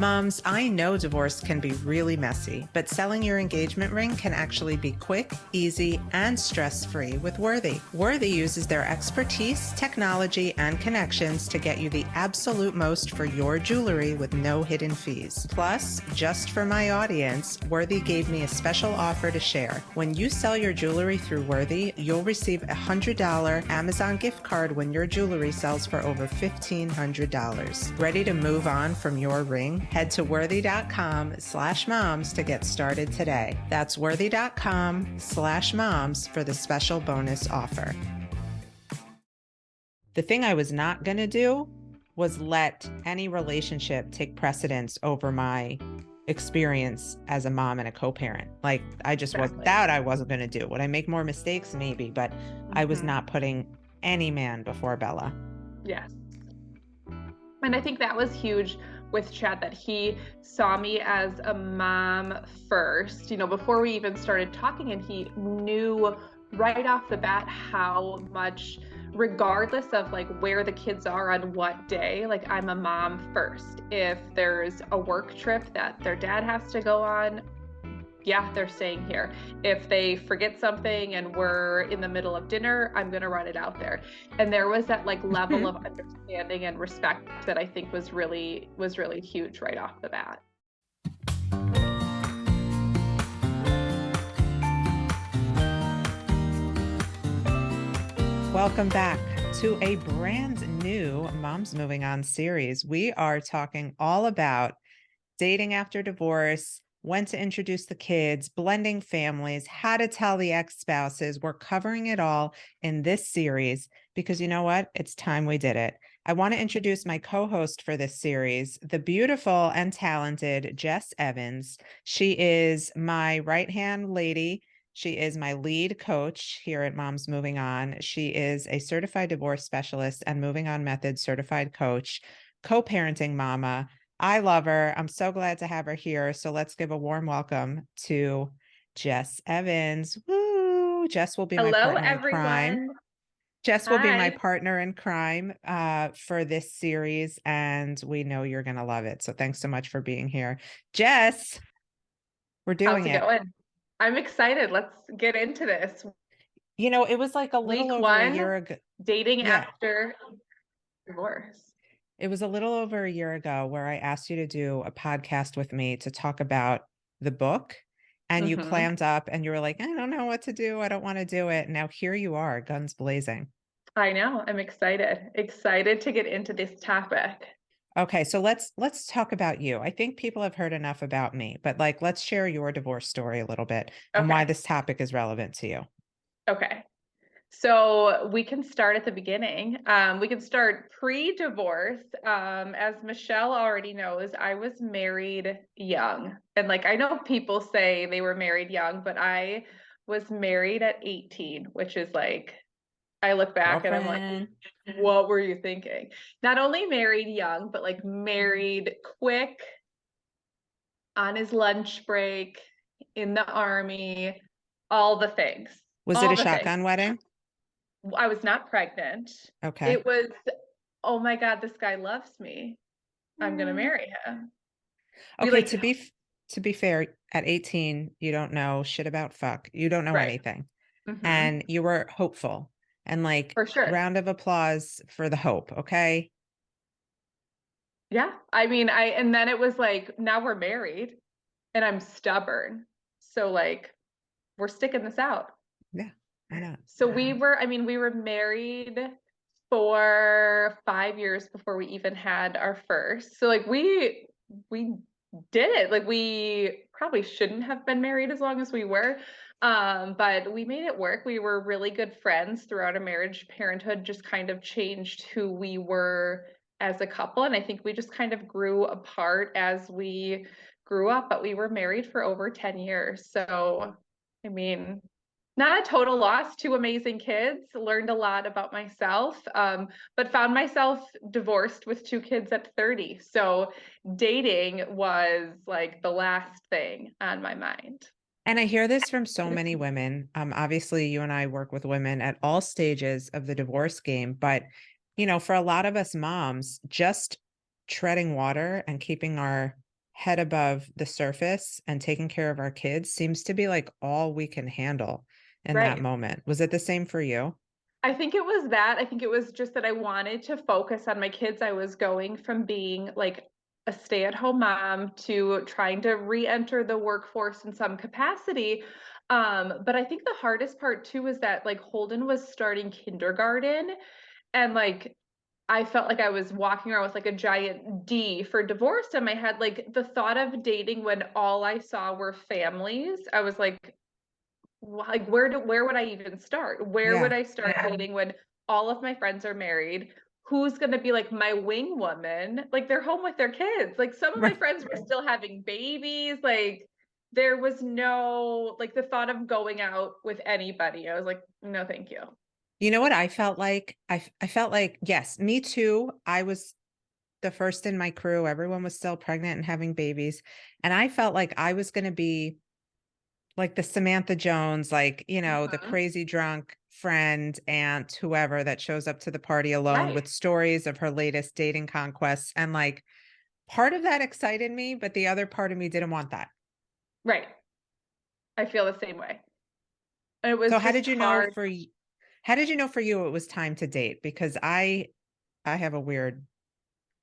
Moms, I know divorce can be really messy, but selling your engagement ring can actually be quick, easy, and stress-free with Worthy. Worthy uses their expertise, technology, and connections to get you the absolute most for your jewelry with no hidden fees. Plus, just for my audience, Worthy gave me a special offer to share. When you sell your jewelry through Worthy, you'll receive a $100 Amazon gift card when your jewelry sells for over $1,500. Ready to move on from your ring? Head to worthy.com/moms to get started today. That's worthy.com/moms for the special bonus offer. The thing I was not going to do was let any relationship take precedence over my experience as a mom and a co-parent. Like, I just wasn't going to do. Would I make more mistakes? Maybe, but I was not putting any man before Bella. Yes. And I think that was huge with Chad, that he saw me as a mom first, before we even started talking, and he knew right off the bat how much, regardless of like where the kids are on what day, like I'm a mom first. If there's a work trip that their dad has to go on, yeah, they're staying here. If they forget something and we're in the middle of dinner, I'm going to run it out there. And there was that like level of understanding and respect that I think was really huge right off the bat. Welcome back to a brand new Moms Moving On series. We are talking all about dating after divorce, when to introduce the kids, blending families, how to tell the ex-spouses. We're covering it all in this series because you know what? It's time we did it. I want to introduce my co-host for this series, the beautiful and talented Jess Evans. She is my right-hand lady. She is my lead coach here at Moms Moving On. She is a certified divorce specialist and Moving On Method certified coach, co-parenting mama. I love her. I'm so glad to have her here. So let's give a warm welcome to Jess Evans. Woo! Jess will be my partner in crime. Jess will be my partner in crime for this series, and we know you're going to love it. So thanks so much for being here. Jess, we're doing it. How's it going? I'm excited. Let's get into this. It was like a little over a year ago. Dating after divorce. It was a little over a year ago where I asked you to do a podcast with me to talk about the book, and you clammed up and you were like, I don't know what to do. I don't want to do it. Now here you are, guns blazing. I know. I'm excited to get into this topic. Okay. So let's talk about you. I think people have heard enough about me, but like, let's share your divorce story a little bit and why this topic is relevant to you. Okay. So we can start at the beginning. We can start pre-divorce. As Michelle already knows, I was married young. And like, I know people say they were married young, but I was married at 18, which is like, I look back and I'm like, what were you thinking? Not only married young, but like married quick, on his lunch break, in the army, all the things. Was it a shotgun wedding? I was not pregnant. Okay. It was, oh my God, this guy loves me. I'm going to marry him. Okay. To be fair, at 18, you don't know shit about fuck. You don't know anything. And you were hopeful, and like, for sure. Round of applause for the hope. Okay. Yeah. I mean, and then it was like, now we're married and I'm stubborn. So like, we're sticking this out. Yeah. I know. So we were married for 5 years before we even had our first. So like we did it. Like, we probably shouldn't have been married as long as we were. But we made it work. We were really good friends throughout our marriage. Parenthood just kind of changed who we were as a couple. And I think we just kind of grew apart as we grew up, but we were married for over 10 years. So, I mean, not a total loss, 2 amazing kids, learned a lot about myself, but found myself divorced with 2 kids at 30. So dating was like the last thing on my mind. And I hear this from so many women. Obviously, you and I work with women at all stages of the divorce game, but for a lot of us moms, just treading water and keeping our head above the surface and taking care of our kids seems to be like all we can handle in that Right. moment. Was it the same for you? I think it was that. I think it was just that I wanted to focus on my kids. I was going from being like a stay-at-home mom to trying to re-enter the workforce in some capacity. But I think the hardest part too is that like Holden was starting kindergarten, and like I felt like I was walking around with like a giant D for divorce in my head. Like the thought of dating when all I saw were families, I was like where would I even start? Where would Yeah. I start dating when all of my friends are married? Who's going to be like my wing woman? Like they're home with their kids. Like some of my Right. friends were still having babies. Like there was no like the thought of going out with anybody. I was like, no, thank you. You know what I felt like? I felt like, yes, me too. I was the first in my crew. Everyone was still pregnant and having babies. And I felt like I was going to be like the Samantha Jones, like, the Mhm. crazy drunk friend, aunt, whoever that shows up to the party alone Right. with stories of her latest dating conquests. And like part of that excited me, but the other part of me didn't want that. Right. I feel the same way. It So was just hard. how did you know for you it was time to date? Because I have a weird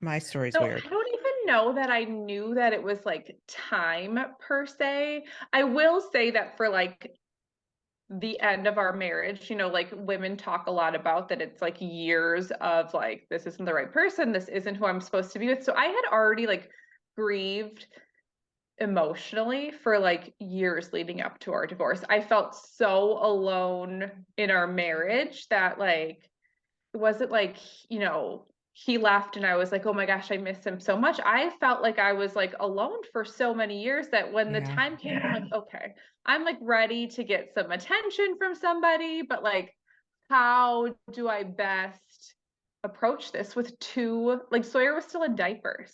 my story's So weird. I don't even know that I knew that it was like time per se. I will say that for like the end of our marriage, like women talk a lot about that it's like years of like, this isn't the right person, this isn't who I'm supposed to be with. So I had already like grieved emotionally for like years leading up to our divorce. I felt so alone in our marriage that like it wasn't like, he left and I was like, oh my gosh, I miss him so much. I felt like I was like alone for so many years that when the Yeah. time came, I'm like, okay, I'm like ready to get some attention from somebody, but like, how do I best approach this with two, like Sawyer was still in diapers.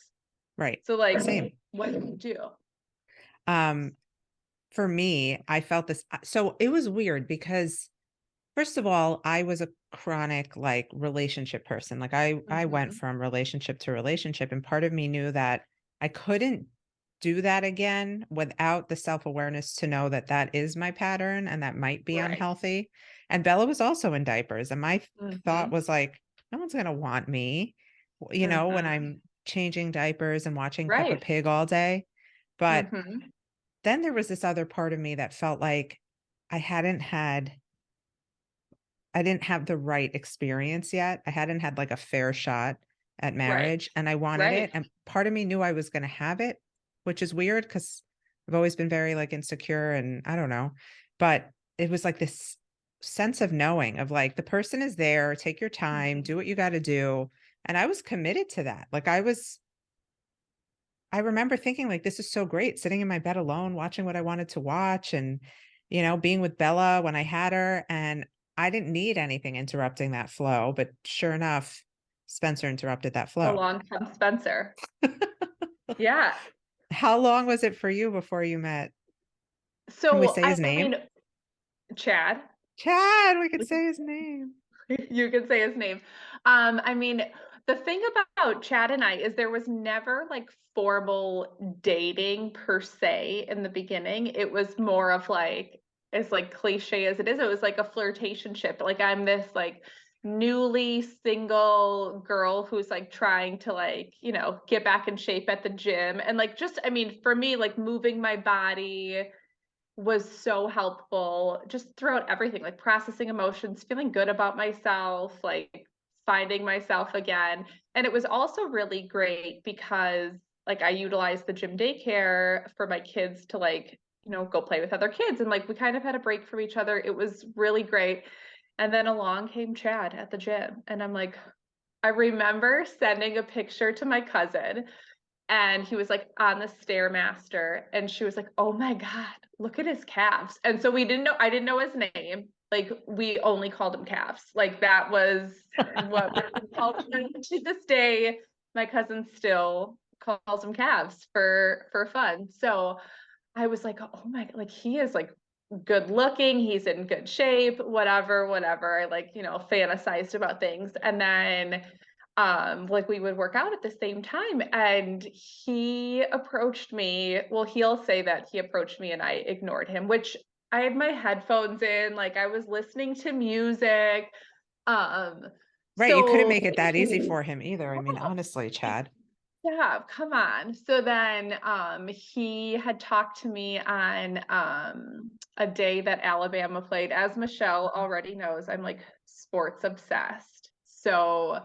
Right. So like, Same. what do you do? Um, for me, I felt this. So it was weird because first of all, I was a chronic like relationship person. Like I went Mm-hmm. from relationship to relationship, and part of me knew that I couldn't do that again without the self-awareness to know that that is my pattern and that might be Right. unhealthy. And Bella was also in diapers, and my thought Mm-hmm. was like, no one's going to want me, when Mm-hmm. I'm changing diapers and watching Peppa Right. Pig all day. But Mm-hmm. then there was this other part of me that felt like I hadn't had I didn't have the right experience yet. I hadn't had like a fair shot at Right. marriage and I wanted it. Right. And part of me knew I was going to have it, which is weird because I've always been very like insecure and I don't know. But it was like this sense of knowing of like the person is there, take your time, Mhm. do what you got to do. And I was committed to that. I remember thinking like, this is so great sitting in my bed alone, watching what I wanted to watch and, being with Bella when I had her. And I didn't need anything interrupting that flow. But sure enough, Spencer interrupted that flow. Along comes Spencer. Yeah. How long was it for you before you met? Can we So say I his name? mean, Chad, Chad, we could say his name. you could say his name. I mean, the thing about Chad and I is there was never like formal dating per se in the beginning. It was more of like, as like cliche as it is, it was like a flirtationship. Like I'm this like newly single girl who's like trying to like, get back in shape at the gym. And like just, I mean, for me, like moving my body was so helpful just throughout everything, like processing emotions, feeling good about myself, like finding myself again. And it was also really great because like I utilized the gym daycare for my kids to like, go play with other kids. And like we kind of had a break from each other. It was really great. And then along came Chad at the gym. And I'm like, I remember sending a picture to my cousin and he was like on the stairmaster and she was like, oh my god, look at his calves. And so I didn't know his name, like we only called him calves, like that was what we called him. To this day my cousin still calls him calves for fun. So I was like, oh my, like he is like good looking, he's in good shape, whatever. I like, fantasized about things. And then like we would work out at the same time, and he approached me. Well, he'll say that he approached me and I ignored him, which I had my headphones in, like I was listening to music. Um, Right. You couldn't so make it that easy for him either. I mean, honestly, Chad. yeah, come on. So then he had talked to me on a day that Alabama played. As Michelle already knows, I'm like sports obsessed. So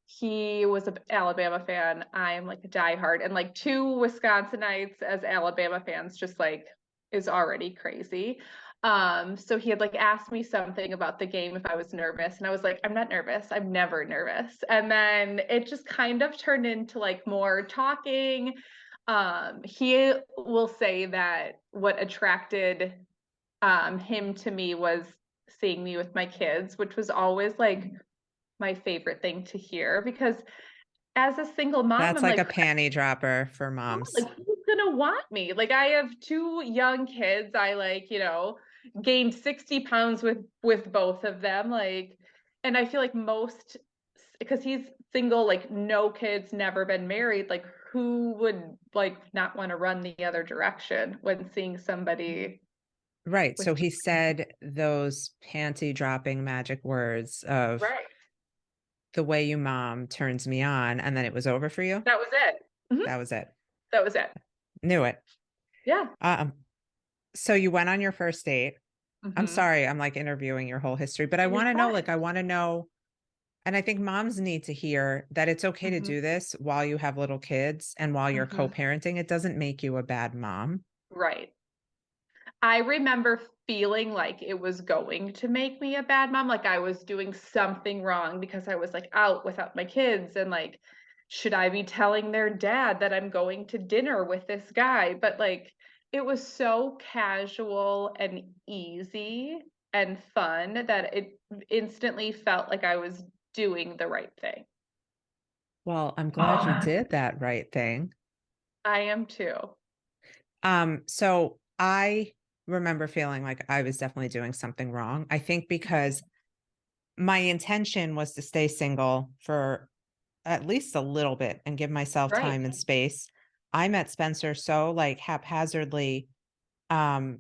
he was an Alabama fan. I'm like a diehard, and like two Wisconsinites as Alabama fans just like is already crazy. So he had like asked me something about the game if I was nervous, and I was like, I'm not nervous. I'm never nervous. And then it just kind of turned into like more talking. He will say that what attracted him to me was seeing me with my kids, which was always like my favorite thing to hear, because as a single mom, That's I'm like like, a panty dropper for moms. like who's gonna want me? Like I have two young kids. I like, gained 60 pounds with both of them. Like, and I feel like most, because he's single, like no kids, never been married, like who would like not want to run the other direction when seeing somebody Right. with So he said those panty dropping magic words of right. the way you mom turns me on, and then it was over for you. That was it. That was it. That was it. Knew it. Yeah. Um, so you went on your first date. I'm Hmm. sorry, I'm like interviewing your whole history, but I You're want to know, fine. like, I want to know, and I think moms need to hear that it's okay to Hmm. do this while you have little kids and while you're Hmm. co-parenting. It doesn't make you a bad mom. Right. I remember feeling like it was going to make me a bad mom, like I was doing something wrong because I was like out without my kids, and like, should I be telling their dad that I'm going to dinner with this guy? But like, it was so casual and easy and fun that it instantly felt like I was doing the right thing. Well, I'm glad you did that right thing. I am too. So I remember feeling like I was definitely doing something wrong. I think because my intention was to stay single for at least a little bit and give myself Right. time and space. I met Spencer so like haphazardly, um,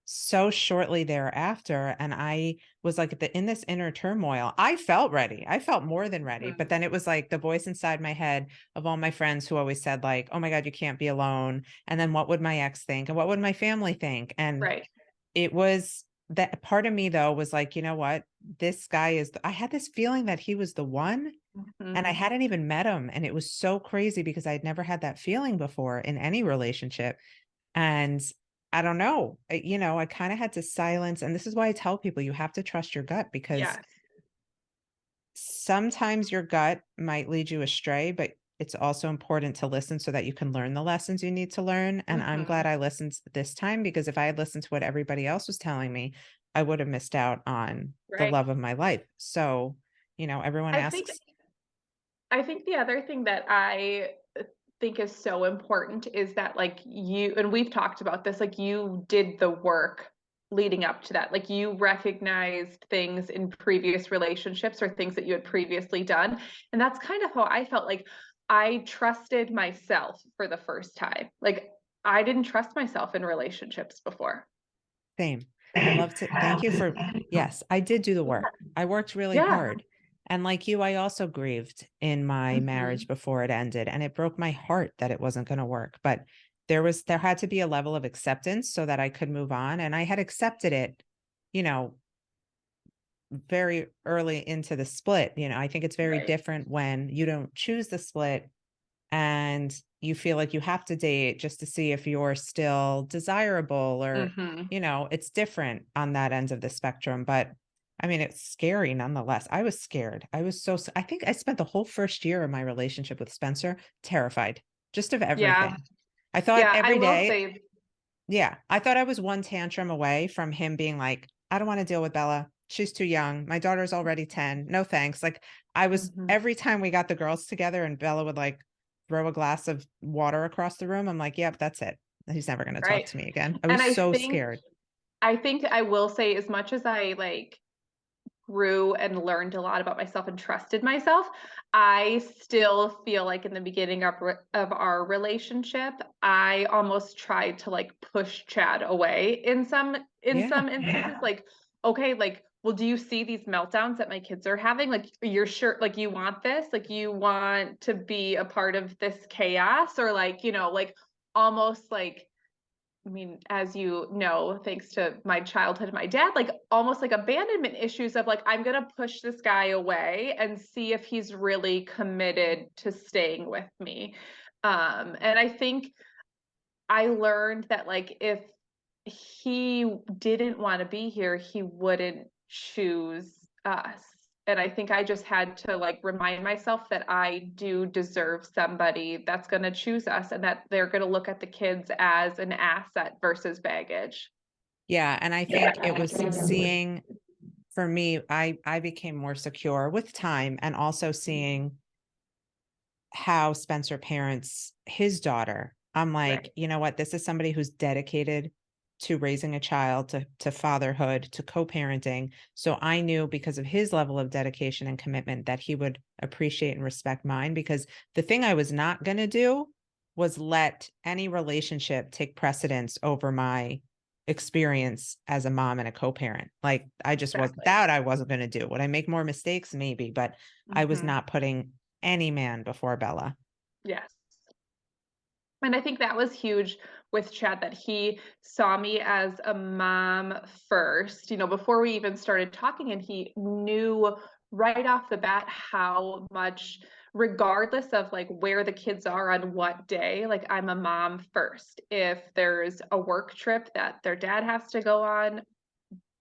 so shortly thereafter. And I was like in this inner turmoil. I felt ready. I felt more than ready. But Mhm. then it was like the voice inside my head of all my friends who always said, like, oh my God, you can't be alone. And then what would my ex think? And what would my family think? And Right. it was that part of me though was like, you know what? This guy is, I had this feeling that he was the one, and I Mhm. hadn't even met him. And it was so crazy because I'd never had that feeling before in any relationship. And I don't know, I kind of had to silence. And this is why I tell people you have to trust your gut, because Yes. sometimes your gut might lead you astray, but it's also important to listen so that you can learn the lessons you need to learn. And I'm Mhm. glad I listened this time, because if I had listened to what everybody else was telling me, I would have missed out on the Right. love of my life. So, everyone I think asks. I think the other thing that I think is so important is that like you, and we've talked about this, like you did the work leading up to that. Like you recognized things in previous relationships or things that you had previously done. And that's kind of how I felt, like I trusted myself for the first time. Like I didn't trust myself in relationships before. Same. I love to thank you for, yes, I did do the work. I worked really Yeah. hard. And like you, I also grieved in my marriage Mhm. before it ended. And it broke my heart that it wasn't going to work. But there had to be a level of acceptance so that I could move on. And I had accepted it, you know, very early into the split. I think it's very Right. different when you don't choose the split and you feel like you have to date just to see if you're still desirable, or Hmm. it's different on that end of the spectrum. But I mean, it's scary nonetheless. I was scared. I was I think I spent the whole first year of my relationship with Spencer terrified just of Yeah. everything. I thought Yeah. I every will day, say, yeah, I thought I was one tantrum away from him being like, I don't want to deal with Bella. She's too young. My daughter's already 10. No thanks. Like, I was, mhm, every time we got the girls together and Bella would like throw a glass of water across the room, I'm like, yep, that's it. He's never going to talk right. to me again. I And was so scared. I think I will say, as much as I like grew and learned a lot about myself and trusted myself, I still feel like in the beginning of our relationship, I almost tried to like push Chad away in Yeah. some instances. Like, okay, like, well, do you see these meltdowns that my kids are having? Like, you're sure, like, you want this? Like, you want to be a part of this chaos? Or like, like almost like, I mean, as you know, thanks to my childhood, my dad, like almost like abandonment issues of like, I'm going to push this guy away and see if he's really committed to staying with me. And I think I learned that like if he didn't want to be here, he wouldn't choose us. And I think I just had to like remind myself that I do deserve somebody that's going to choose us and that they're going to look at the kids as an asset versus baggage. Yeah. And I think it was seeing, for me, I became more secure with time, and also seeing how Spencer parents his daughter. I'm like, Right. you know what? This is somebody who's dedicated to raising a child, to fatherhood, to co-parenting. So I knew, because of his level of dedication and commitment, that he would appreciate and respect mine, because the thing I was not going to do was let any relationship take precedence over my experience as a mom and a co-parent. Like, I just was Exactly. that I wasn't going to do. Would I make more mistakes? Maybe, but I was Hmm. not putting any man before Bella. Yes. And I think that was huge with Chad, that he saw me as a mom first, before we even started talking. And he knew right off the bat how much, regardless of like where the kids are on what day, like I'm a mom first. If there's a work trip that their dad has to go on,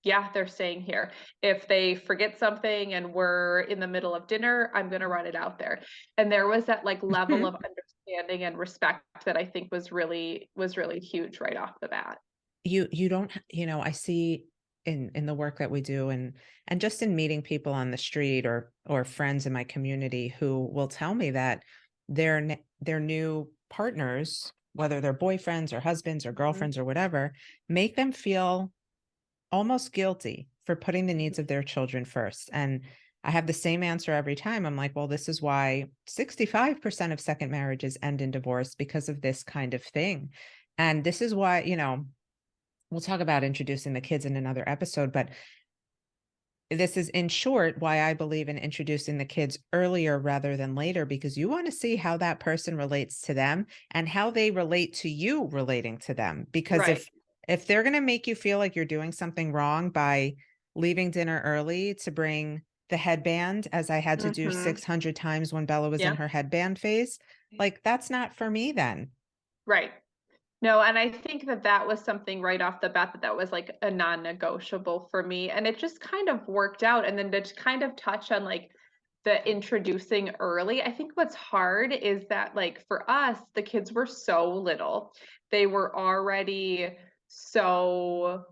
yeah, they're staying here. If they forget something and we're in the middle of dinner, I'm going to run it out there. And there was that like level of understanding and respect that I think was really huge right off the bat. You don't, I see in the work that we do, and just in meeting people on the street, or friends in my community, who will tell me that their new partners, whether they're boyfriends or husbands or Mhm. girlfriends or whatever, make them feel almost guilty for putting the needs of their children first. And I have the same answer every time. I'm like, well, this is why 65% of second marriages end in divorce, because of this kind of thing. And this is why, we'll talk about introducing the kids in another episode, but this is, in short, why I believe in introducing the kids earlier rather than later, because you want to see how that person relates to them and how they relate to you relating to them. Because Right. if they're going to make you feel like you're doing something wrong by leaving dinner early to bring the headband, as I had to do Hmm. 600 times when Bella was in Yeah. her headband phase, like, that's not for me then. Right. No, and I think that that was something right off the bat that was like a non-negotiable for me. And it just kind of worked out. And then to kind of touch on like the introducing early, I think what's hard is that like for us, the kids were so little. They were already so,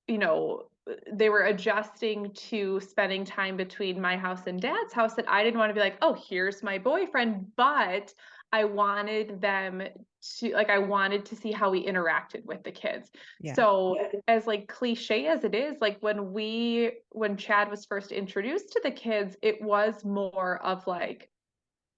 you know, they were adjusting to spending time between my house and dad's house, that I didn't want to be like, oh, here's my boyfriend, but I wanted them to like, I wanted to see how we interacted with the kids. Yeah. So as like cliche as it is, like when Chad was first introduced to the kids, it was more of like,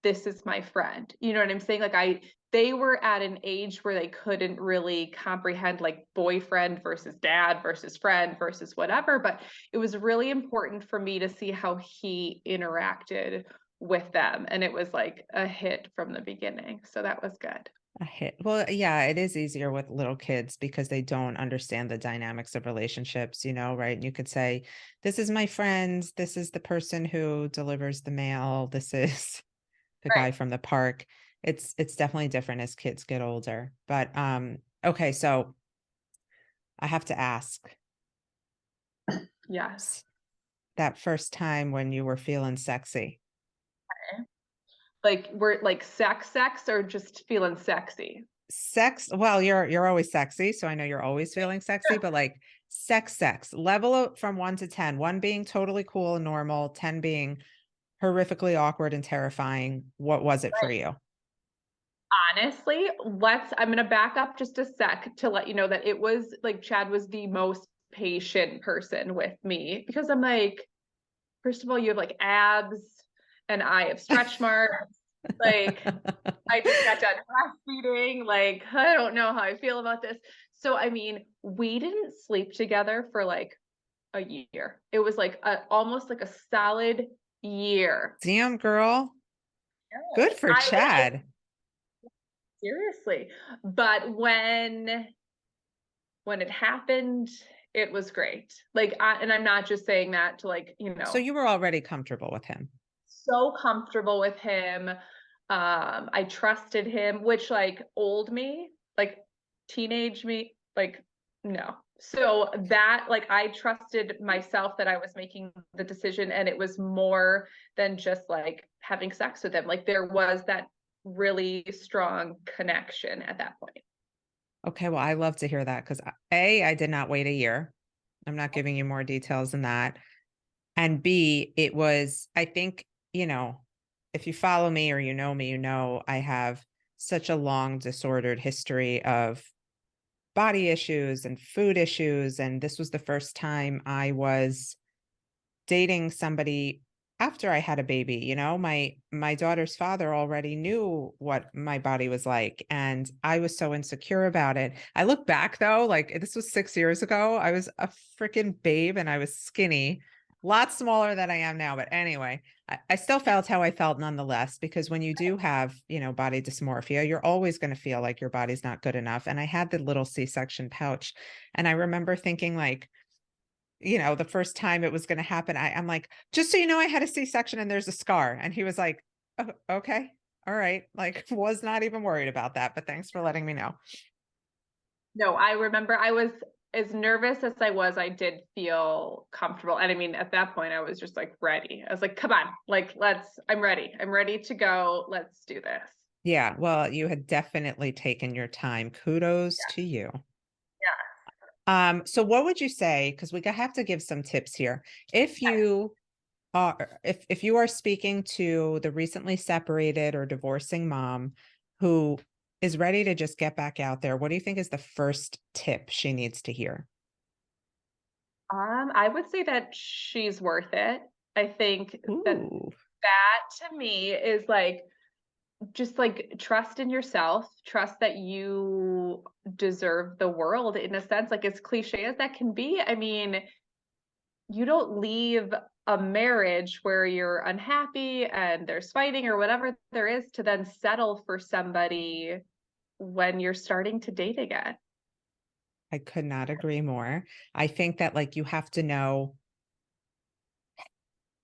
this is my friend. You know what I'm saying? Like they were at an age where they couldn't really comprehend like boyfriend versus dad versus friend versus whatever, but it was really important for me to see how he interacted with them, and it was like a hit from the beginning. So that was good. A hit. Well, yeah, it is easier with little kids because they don't understand the dynamics of relationships, right? And you could say, this is my friend, this is the person who delivers the mail, this is the Right. guy from the park. It's definitely different as kids get older. But okay, so I have to ask, Yes. that first time when you were feeling sexy. Like we're like sex or just feeling sexy. Sex, well, you're always sexy, so I know you're always feeling sexy, but like sex level from 1 to 10, 1 being totally cool and normal, 10 being horrifically awkward and terrifying. What was it for you? Honestly, I'm gonna back up just a sec to let you know that it was like Chad was the most patient person with me, because I'm like, first of all, you have like abs and I have stretch marks. Like, I just got done breastfeeding. Like, I don't know how I feel about this. So, I mean, we didn't sleep together for like a year. It was like almost like a solid year. Damn, girl. Good Yes. for Chad. Seriously. But when it happened, it was great. Like, and I'm not just saying that to like, So you were already comfortable with him. so comfortable with him. I trusted him, which like old me, like teenage me, like no. So that like I trusted myself that I was making the decision, and it was more than just like having sex with him. Like there was that really strong connection at that point. Okay, well, I love to hear that because A, I did not wait a year. I'm not giving you more details than that. And B, it was, I think, if you follow me or you know me, I have such a long disordered history of body issues and food issues. And this was the first time I was dating somebody after I had a baby. My daughter's father already knew what my body was like, and I was so insecure about it. I look back though, like this was 6 years ago. I was a freaking babe and I was skinny, a lot smaller than I am now. But anyway, I still felt how I felt nonetheless, because when you do have, body dysmorphia, you're always going to feel like your body's not good enough. And I had the little C-section pouch, and I remember thinking like, the first time it was going to happen, I'm like, just so you know, I had a C-section and there's a scar. And he was like, oh, okay, all right. Like, was not even worried about that, but thanks for letting me know. No, I remember I was as nervous as I was, I did feel comfortable. And I mean, at that point, I was just like ready. I was like, come on, like, I'm ready. I'm ready to go. Let's do this. Yeah. Well, you had definitely taken your time. Kudos Yeah. to you. Yeah. So what would you say? Because we have to give some tips here. If you are speaking to the recently separated or divorcing mom who is ready to just get back out there, what do you think is the first tip she needs to hear? I would say that she's worth it. I think that Ooh, that to me is like just like trust in yourself, trust that you deserve the world in a sense, like as cliche as that can be. I mean, you don't leave a marriage where you're unhappy and there's fighting or whatever there is to then settle for somebody when you're starting to date again. I could not agree more. I think that like you have to know,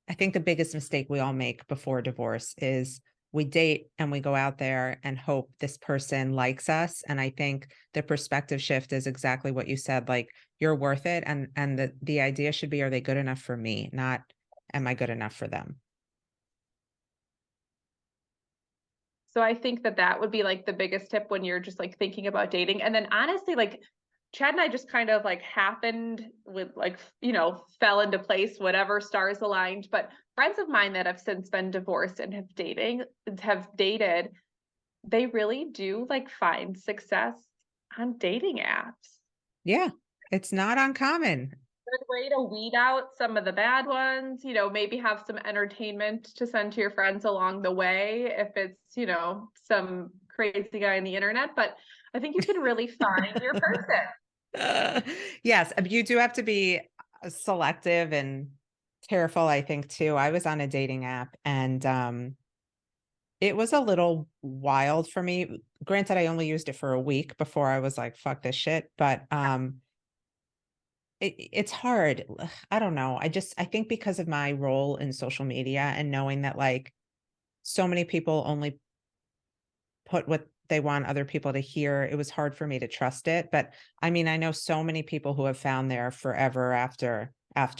I think the biggest mistake we all make before divorce is we date and we go out there and hope this person likes us. And I think the perspective shift is exactly what you said. Like you're worth it. And the idea should be, are they good enough for me? Not, am I good enough for them? So I think that that would be like the biggest tip when you're just like thinking about dating. And then honestly, like Chad and I just kind of like happened with like, fell into place, whatever stars aligned. But friends of mine that have since been divorced and have dated, they really do like find success on dating apps. Yeah. It's not uncommon. Good way to weed out some of the bad ones, maybe have some entertainment to send to your friends along the way if it's, some crazy guy on the internet. But I think you can really find your person. Yes, you do have to be selective and careful, I think, too. I was on a dating app and it was a little wild for me. Granted, I only used it for a week before I was like, fuck this shit. But it's hard. I don't know. I think because of my role in social media and knowing that like so many people only put what they want other people to hear, it was hard for me to trust it. But I mean, I know so many people who have found their forever after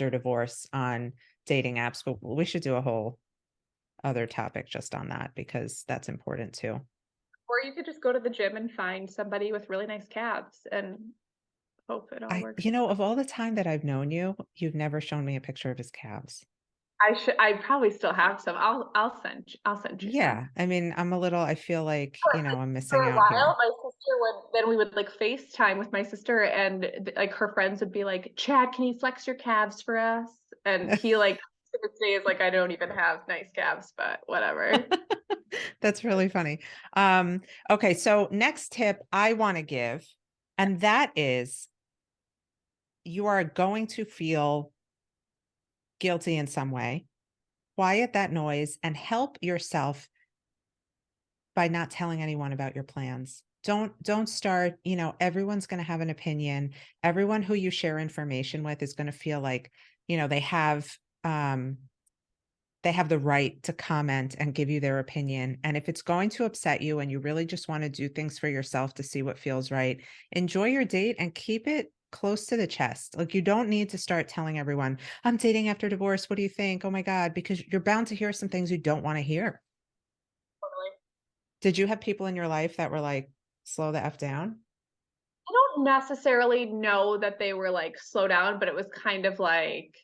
divorce on dating apps, but we should do a whole other topic just on that because that's important too. Or you could just go to the gym and find somebody with really nice calves and hope it all works. Of all the time that I've known you, you've never shown me a picture of his calves. I probably still have some. I'll send you some. Yeah. I mean, I feel like, I'm For missing a out while, here. my sister we would like FaceTime with my sister, and like her friends would be like, Chad, can you flex your calves for us? And he like to this day is like, I don't even have nice calves, but whatever. That's really funny. Okay, so next tip I want to give, and that is you are going to feel guilty in some way. Quiet that noise and help yourself by not telling anyone about your plans. Don't start, everyone's going to have an opinion. Everyone who you share information with is going to feel like, they have the right to comment and give you their opinion. And if it's going to upset you and you really just want to do things for yourself to see what feels right, enjoy your date and keep it close to the chest. Like, you don't need to start telling everyone, I'm dating after divorce. What do you think? Oh my God, because you're bound to hear some things you don't want to hear. Totally. Did you have people in your life that were like, slow the F down? I don't necessarily know that they were like slow down, but it was kind of like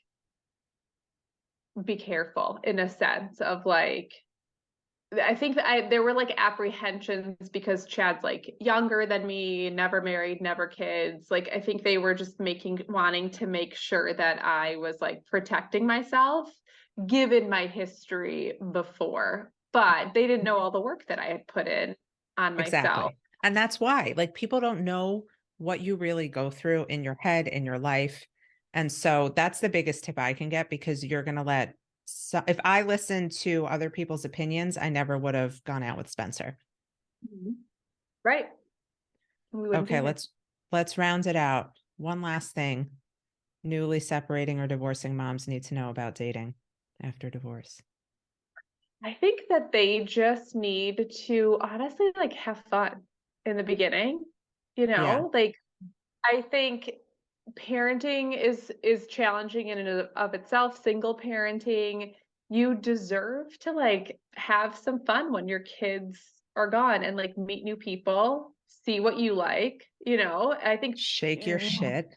be careful in a sense of like I think that there were like apprehensions because Chad's like younger than me, never married, never kids. Like I think they were just wanting to make sure that I was like protecting myself given my history before. But they didn't know all the work that I had put in on myself. Exactly. And that's why, like, people don't know what you really go through in your head, in your life. And so that's the biggest tip I can get, because you're going to if I listened to other people's opinions, I never would have gone out with Spencer. Mhm. Right. We wouldn't be Okay, here. let's round it out. One last thing. Newly separating or divorcing moms need to know about dating after divorce. I think that they just need to honestly like have fun in the beginning, Yeah, like I think parenting is challenging in and of itself, single parenting, you deserve to like have some fun when your kids are gone and like meet new people, see what you like. I think shake your mm, shit,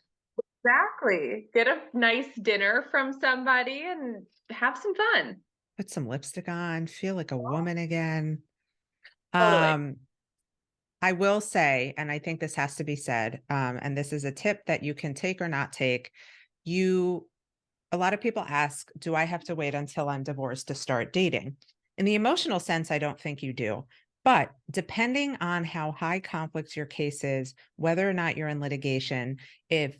exactly. Get a nice dinner from somebody and have some fun. put some lipstick on, feel like a woman again. Totally. Um, I will say, and I think this has to be said, and this is a tip that you can take or not take. You, a lot of people ask, do I have to wait until I'm divorced to start dating? In the emotional sense, I don't think you do. But depending on how high conflict your case is, whether or not you're in litigation, if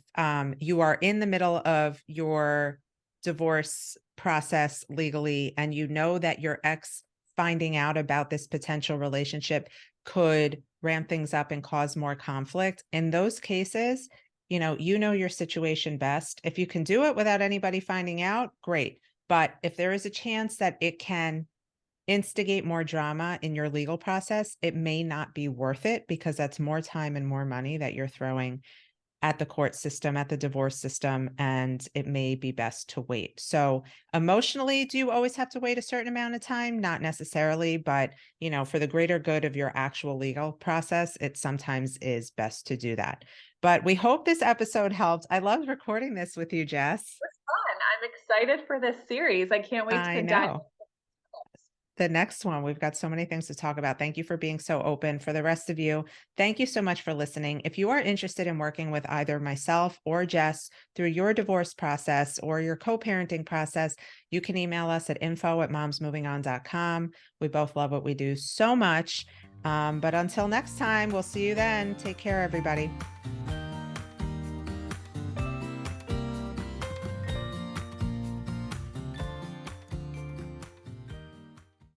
you are in the middle of your divorce process legally and you know that your ex finding out about this potential relationship could ramp things up and cause more conflict, in those cases, you know your situation best. If you can do it without anybody finding out, great. But if there is a chance that it can instigate more drama in your legal process, it may not be worth it, because that's more time and more money that you're throwing at the court system, at the divorce system, and it may be best to wait. So emotionally, do you always have to wait a certain amount of time? Not necessarily, but for the greater good of your actual legal process, it sometimes is best to do that. But we hope this episode helped. I loved recording this with you, Jess. It's fun. I'm excited for this series. I can't wait I to dive know. into this. The next one, we've got so many things to talk about. Thank you for being so open. For the rest of you, thank you so much for listening. If you are interested in working with either myself or Jess through your divorce process or your co-parenting process, you can email us at info@momsmovingon.com. We both love what we do so much. But until next time, we'll see you then. Take care, everybody.